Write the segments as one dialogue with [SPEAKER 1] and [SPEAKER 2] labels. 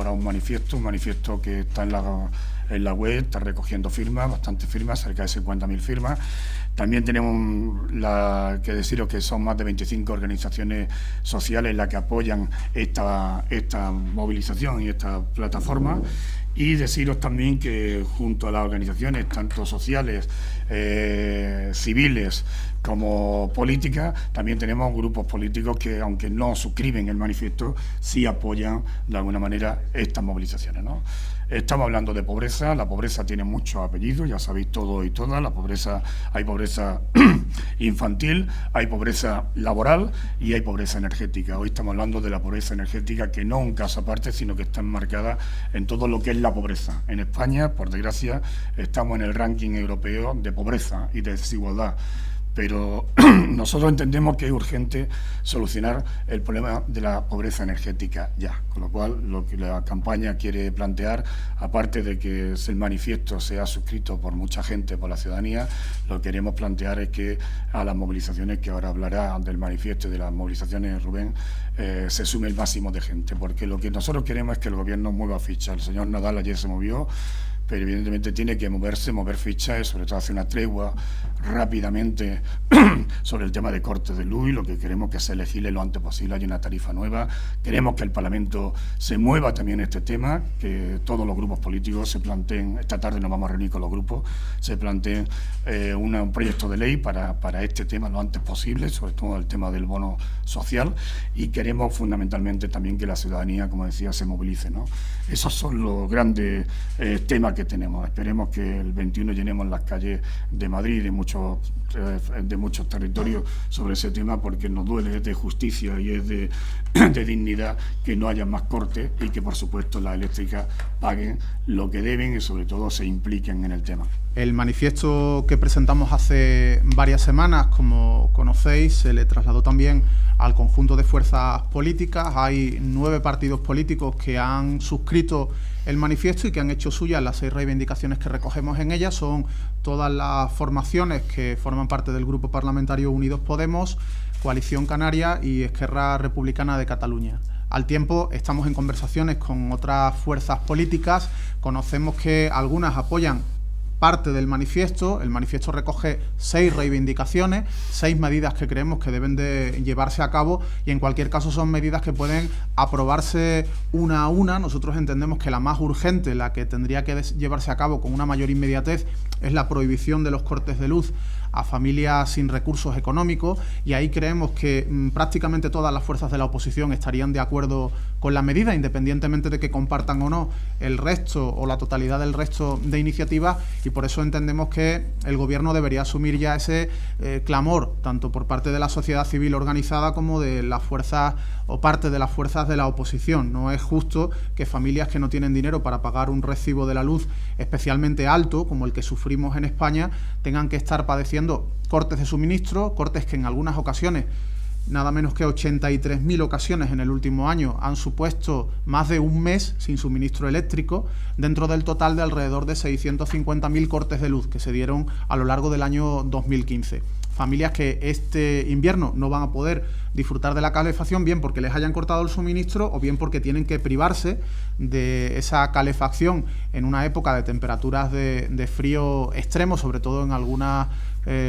[SPEAKER 1] elaborado un manifiesto que está en la web, está recogiendo firmas, bastantes firmas, cerca de 50.000 firmas. También tenemos que deciros que son más de 25 organizaciones sociales las que apoyan esta movilización y esta plataforma. Y deciros también que junto a las organizaciones, tanto sociales, civiles como políticas, también tenemos grupos políticos que, aunque no suscriben el manifiesto, sí apoyan de alguna manera estas movilizaciones, ¿no? Estamos hablando de pobreza. La pobreza tiene muchos apellidos, ya sabéis todo y todas. Hay pobreza infantil, hay pobreza laboral y hay pobreza energética. Hoy estamos hablando de la pobreza energética, que no es un caso aparte, sino que está enmarcada en todo lo que es la pobreza. En España, por desgracia, estamos en el ranking europeo de pobreza y de desigualdad. Pero nosotros entendemos que es urgente solucionar el problema de la pobreza energética ya. Con lo cual, lo que la campaña quiere plantear, aparte de que el manifiesto sea suscrito por mucha gente, por la ciudadanía, lo que queremos plantear es que a las movilizaciones, que ahora hablará del manifiesto y de las movilizaciones, Rubén, se sume el máximo de gente. Porque lo que nosotros queremos es que el Gobierno mueva ficha. El señor Nadal ayer se movió, pero evidentemente tiene que mover fichas y sobre todo hacer una tregua rápidamente sobre el tema de cortes de luz, y lo que queremos que se legisle lo antes posible. Hay una tarifa nueva, queremos que el Parlamento se mueva también este tema, que todos los grupos políticos se planteen, esta tarde nos vamos a reunir con los grupos, se planteen un proyecto de ley para este tema lo antes posible, sobre todo el tema del bono social, y queremos fundamentalmente también que la ciudadanía, como decía, se movilice, ¿no? Esos son los grandes temas que tenemos. Esperemos que el 21 llenemos las calles de Madrid y de muchos territorios sobre ese tema, porque nos duele, es de justicia y es de dignidad que no haya más cortes y que, por supuesto, las eléctricas paguen lo que deben y, sobre todo, se impliquen en el tema.
[SPEAKER 2] El manifiesto que presentamos hace varias semanas, como conocéis, se le trasladó también al conjunto de fuerzas políticas. Hay 9 partidos políticos que han suscrito el manifiesto y que han hecho suyas las 6 reivindicaciones que recogemos en ella. Son todas las formaciones que forman parte del Grupo Parlamentario Unidos Podemos, Coalición Canaria y Esquerra Republicana de Cataluña. Al tiempo, estamos en conversaciones con otras fuerzas políticas. Conocemos que algunas apoyan parte del manifiesto. El manifiesto recoge 6 reivindicaciones, 6 medidas que creemos que deben de llevarse a cabo, y en cualquier caso son medidas que pueden aprobarse una a una. Nosotros entendemos que la más urgente, la que tendría que llevarse a cabo con una mayor inmediatez, es la prohibición de los cortes de luz a familias sin recursos económicos, y ahí creemos que prácticamente todas las fuerzas de la oposición estarían de acuerdo con la medida, independientemente de que compartan o no el resto o la totalidad del resto de iniciativas, y por eso entendemos que el Gobierno debería asumir ya ese clamor, tanto por parte de la sociedad civil organizada como de las fuerzas o parte de las fuerzas de la oposición. No es justo que familias que no tienen dinero para pagar un recibo de la luz especialmente alto, como el que sufrimos en España, tengan que estar padeciendo cortes de suministro, cortes que en algunas ocasiones, nada menos que 83.000 ocasiones en el último año, han supuesto más de un mes sin suministro eléctrico, dentro del total de alrededor de 650.000 cortes de luz que se dieron a lo largo del año 2015. Familias que este invierno no van a poder disfrutar de la calefacción, bien porque les hayan cortado el suministro o bien porque tienen que privarse de esa calefacción en una época de temperaturas de frío extremo, sobre todo en algunas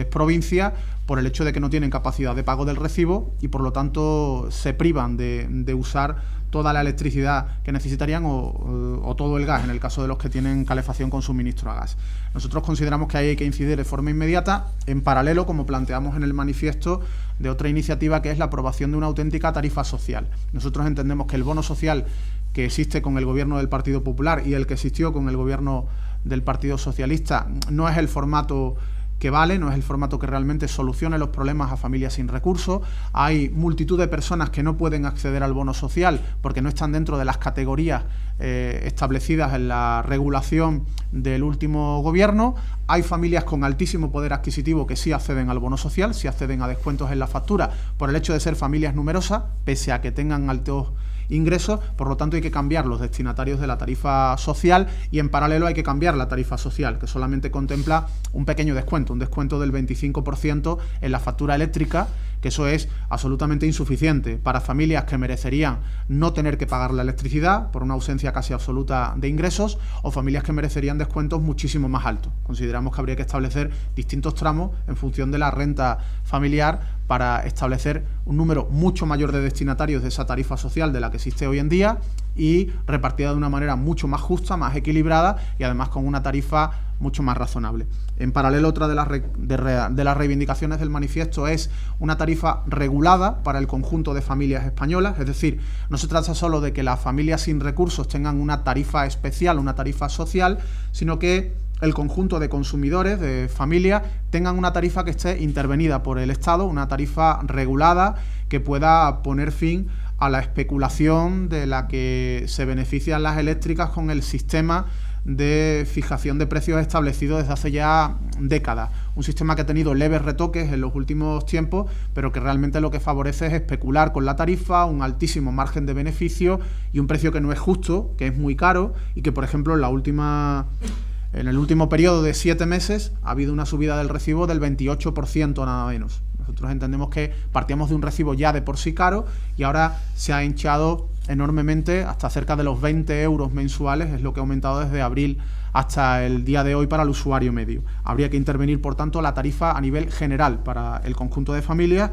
[SPEAKER 2] provincias, por el hecho de que no tienen capacidad de pago del recibo y por lo tanto se privan de usar toda la electricidad que necesitarían o todo el gas, en el caso de los que tienen calefacción con suministro a gas. Nosotros consideramos que ahí hay que incidir de forma inmediata, en paralelo, como planteamos en el manifiesto, de otra iniciativa que es la aprobación de una auténtica tarifa social. Nosotros entendemos que el bono social que existe con el Gobierno del Partido Popular y el que existió con el Gobierno del Partido Socialista no es el formato que vale, no es el formato que realmente solucione los problemas a familias sin recursos. Hay multitud de personas que no pueden acceder al bono social porque no están dentro de las categorías establecidas en la regulación del último gobierno. Hay familias con altísimo poder adquisitivo que sí acceden al bono social, sí acceden a descuentos en la factura por el hecho de ser familias numerosas, pese a que tengan altos ingresos. Por lo tanto, hay que cambiar los destinatarios de la tarifa social y en paralelo hay que cambiar la tarifa social, que solamente contempla un pequeño descuento, un descuento del 25% en la factura eléctrica, que eso es absolutamente insuficiente para familias que merecerían no tener que pagar la electricidad por una ausencia casi absoluta de ingresos, o familias que merecerían descuentos muchísimo más altos. Consideramos que habría que establecer distintos tramos en función de la renta familiar para establecer un número mucho mayor de destinatarios de esa tarifa social de la que existe hoy en día y repartida de una manera mucho más justa, más equilibrada y además con una tarifa mucho más razonable. En paralelo, otra de las reivindicaciones del manifiesto es una tarifa regulada para el conjunto de familias españolas, es decir, no se trata solo de que las familias sin recursos tengan una tarifa especial, una tarifa social, sino que el conjunto de consumidores, de familias, tengan una tarifa que esté intervenida por el Estado, una tarifa regulada que pueda poner fin a la especulación de la que se benefician las eléctricas con el sistema de fijación de precios establecido desde hace ya décadas. Un sistema que ha tenido leves retoques en los últimos tiempos, pero que realmente lo que favorece es especular con la tarifa, un altísimo margen de beneficio y un precio que no es justo, que es muy caro y que, por ejemplo, en el último periodo de 7 meses ha habido una subida del recibo del 28% nada menos. Nosotros entendemos que partíamos de un recibo ya de por sí caro y ahora se ha hinchado enormemente hasta cerca de los 20 euros mensuales, es lo que ha aumentado desde abril hasta el día de hoy para el usuario medio. Habría que intervenir, por tanto, la tarifa a nivel general para el conjunto de familias.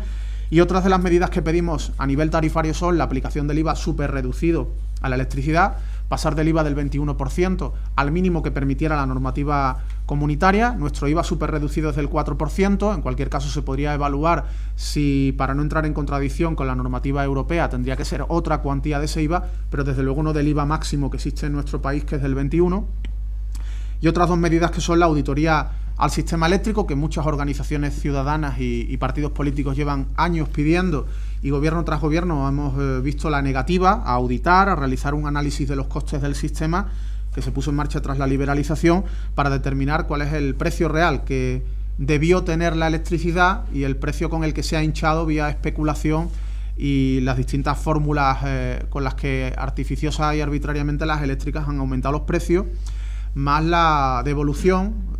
[SPEAKER 2] Y otras de las medidas que pedimos a nivel tarifario son la aplicación del IVA súper reducido a la electricidad, pasar del IVA del 21% al mínimo que permitiera la normativa comunitaria. Nuestro IVA súper reducido es del 4%, en cualquier caso se podría evaluar si, para no entrar en contradicción con la normativa europea, tendría que ser otra cuantía de ese IVA, pero desde luego no del IVA máximo que existe en nuestro país, que es del 21%. Y otras dos medidas que son la auditoría al sistema eléctrico, que muchas organizaciones ciudadanas y partidos políticos llevan años pidiendo, y gobierno tras gobierno hemos visto la negativa a auditar, a realizar un análisis de los costes del sistema que se puso en marcha tras la liberalización para determinar cuál es el precio real que debió tener la electricidad y el precio con el que se ha hinchado vía especulación y las distintas fórmulas con las que artificiosa y arbitrariamente las eléctricas han aumentado los precios, más la devolución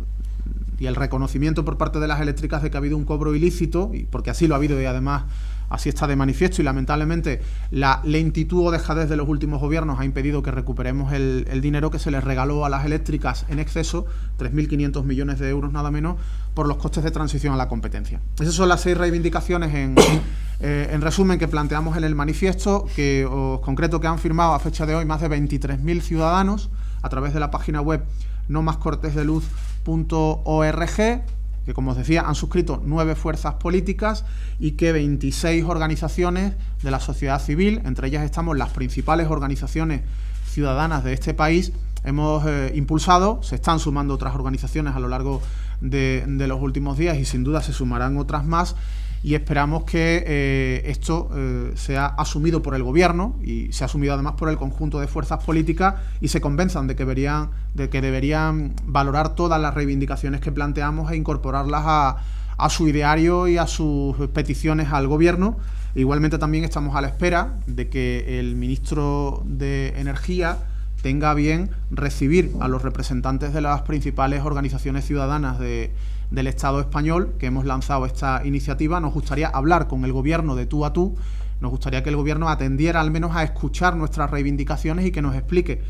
[SPEAKER 2] y el reconocimiento por parte de las eléctricas de que ha habido un cobro ilícito, y porque así lo ha habido y además así está de manifiesto, y lamentablemente la lentitud o dejadez de los últimos gobiernos ha impedido que recuperemos el dinero que se les regaló a las eléctricas en exceso, 3.500 millones de euros nada menos, por los costes de transición a la competencia. Esas son las 6 reivindicaciones en resumen que planteamos en el manifiesto, que os concreto que han firmado a fecha de hoy más de 23.000 ciudadanos a través de la página web nomascortesdeluz.org, que, como os decía, han suscrito 9 fuerzas políticas y que 26 organizaciones de la sociedad civil, entre ellas estamos las principales organizaciones ciudadanas de este país, hemos impulsado. Se están sumando otras organizaciones a lo largo de los últimos días y sin duda se sumarán otras más, y esperamos que esto sea asumido por el Gobierno y sea asumido además por el conjunto de fuerzas políticas y se convenzan de que deberían valorar todas las reivindicaciones que planteamos e incorporarlas a su ideario y a sus peticiones al Gobierno. Igualmente también estamos a la espera de que el ministro de Energía tenga bien recibir a los representantes de las principales organizaciones ciudadanas del Estado español, que hemos lanzado esta iniciativa. Nos gustaría hablar con el Gobierno de tú a tú, nos gustaría que el Gobierno atendiera al menos a escuchar nuestras reivindicaciones y que nos explique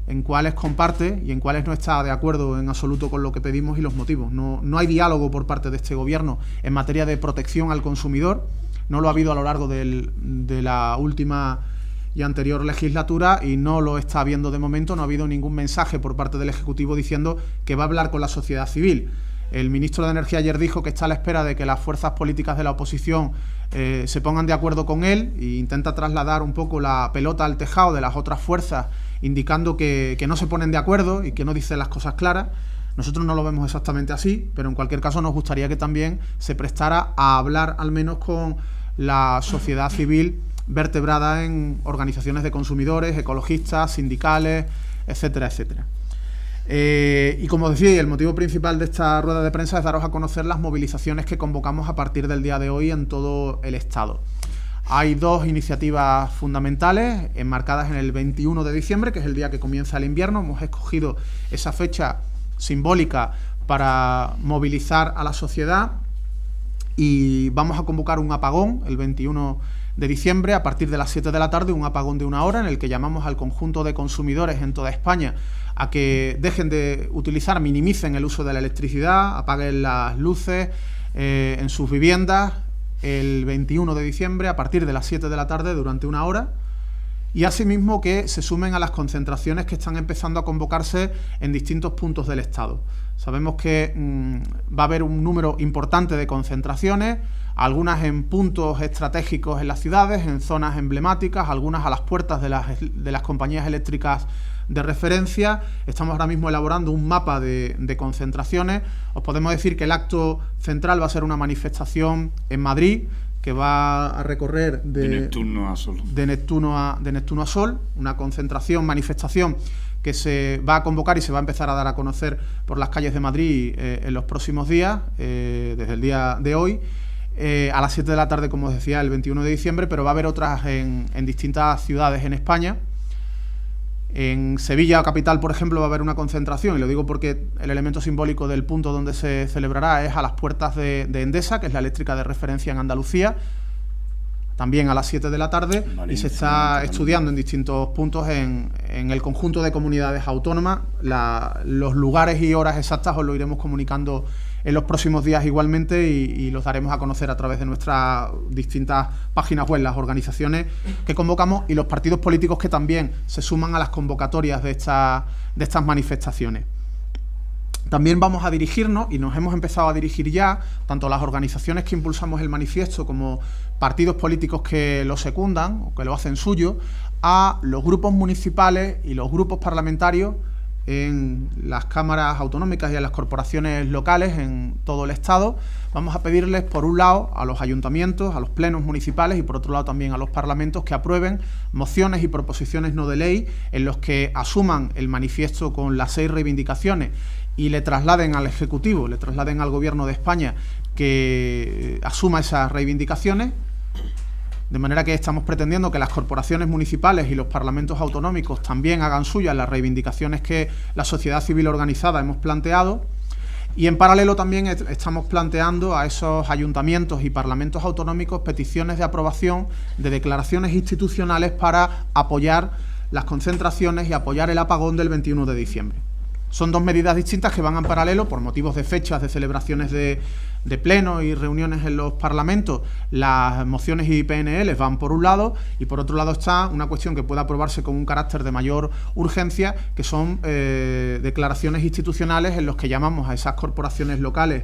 [SPEAKER 2] en cuáles comparte y en cuáles no está de acuerdo en absoluto con lo que pedimos y los motivos. No hay diálogo por parte de este Gobierno en materia de protección al consumidor, no lo ha habido a lo largo de la última y anterior legislatura y no lo está habiendo de momento. No ha habido ningún mensaje por parte del Ejecutivo diciendo que va a hablar con la sociedad civil. El ministro de Energía ayer dijo que está a la espera de que las fuerzas políticas de la oposición se pongan de acuerdo con él e intenta trasladar un poco la pelota al tejado de las otras fuerzas, indicando que no se ponen de acuerdo y que no dicen las cosas claras. Nosotros no lo vemos exactamente así, pero en cualquier caso nos gustaría que también se prestara a hablar al menos con la sociedad civil vertebrada en organizaciones de consumidores, ecologistas, sindicales, etcétera, etcétera. Y como decía, el motivo principal de esta rueda de prensa es daros a conocer las movilizaciones que convocamos a partir del día de hoy en todo el Estado. Hay 2 iniciativas fundamentales enmarcadas en el 21 de diciembre, que es el día que comienza el invierno. Hemos escogido esa fecha simbólica para movilizar a la sociedad y vamos a convocar un apagón el 21 de diciembre a partir de las 7 de la tarde, un apagón de 1 hora en el que llamamos al conjunto de consumidores en toda España a que dejen de utilizar, minimicen el uso de la electricidad, apaguen las luces en sus viviendas el 21 de diciembre a partir de las 7 de la tarde durante 1 hora. Y asimismo que se sumen a las concentraciones que están empezando a convocarse en distintos puntos del Estado. Sabemos que va a haber un número importante de concentraciones, algunas en puntos estratégicos en las ciudades, en zonas emblemáticas, algunas a las puertas de las compañías eléctricas de referencia. Estamos ahora mismo elaborando un mapa de concentraciones. Os podemos decir que el acto central va a ser una manifestación en Madrid, que va a recorrer de Neptuno a Sol. De Neptuno a Sol, una concentración, manifestación que se va a convocar y se va a empezar a dar a conocer por las calles de Madrid en los próximos días, desde el día de hoy, a las 7 de la tarde, como os decía, el 21 de diciembre, pero va a haber otras en distintas ciudades en España. En Sevilla capital, por ejemplo, va a haber una concentración, y lo digo porque el elemento simbólico del punto donde se celebrará es a las puertas de Endesa, que es la eléctrica de referencia en Andalucía, también a las 7 de la tarde, y se está estudiando en distintos puntos en el conjunto de comunidades autónomas. Los lugares y horas exactas os lo iremos comunicando en los próximos días igualmente y los daremos a conocer a través de nuestras distintas páginas web, las organizaciones que convocamos y los partidos políticos que también se suman a las convocatorias de estas manifestaciones. También vamos a dirigirnos, y nos hemos empezado a dirigir ya, tanto las organizaciones que impulsamos el manifiesto como partidos políticos que lo secundan o que lo hacen suyo, a los grupos municipales y los grupos parlamentarios en las cámaras autonómicas y en las corporaciones locales en todo el Estado. Vamos a pedirles, por un lado, a los ayuntamientos, a los plenos municipales y por otro lado también a los parlamentos que aprueben mociones y proposiciones no de ley en los que asuman el manifiesto con las 6 reivindicaciones y le trasladen al Ejecutivo, le trasladen al Gobierno de España que asuma esas reivindicaciones. De manera que estamos pretendiendo que las corporaciones municipales y los parlamentos autonómicos también hagan suyas las reivindicaciones que la sociedad civil organizada hemos planteado. Y en paralelo también estamos planteando a esos ayuntamientos y parlamentos autonómicos peticiones de aprobación de declaraciones institucionales para apoyar las concentraciones y apoyar el apagón del 21 de diciembre. Son 2 medidas distintas que van en paralelo por motivos de fechas, de celebraciones de pleno y reuniones en los parlamentos. Las mociones y PNL van por un lado y por otro lado está una cuestión que puede aprobarse con un carácter de mayor urgencia, que son declaraciones institucionales en los que llamamos a esas corporaciones locales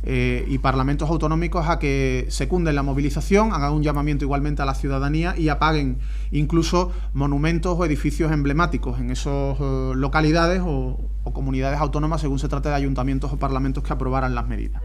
[SPEAKER 2] y parlamentos autonómicos a que secunden la movilización, hagan un llamamiento igualmente a la ciudadanía y apaguen incluso monumentos o edificios emblemáticos en esas localidades o comunidades autónomas, según se trate de ayuntamientos o parlamentos que aprobaran las medidas.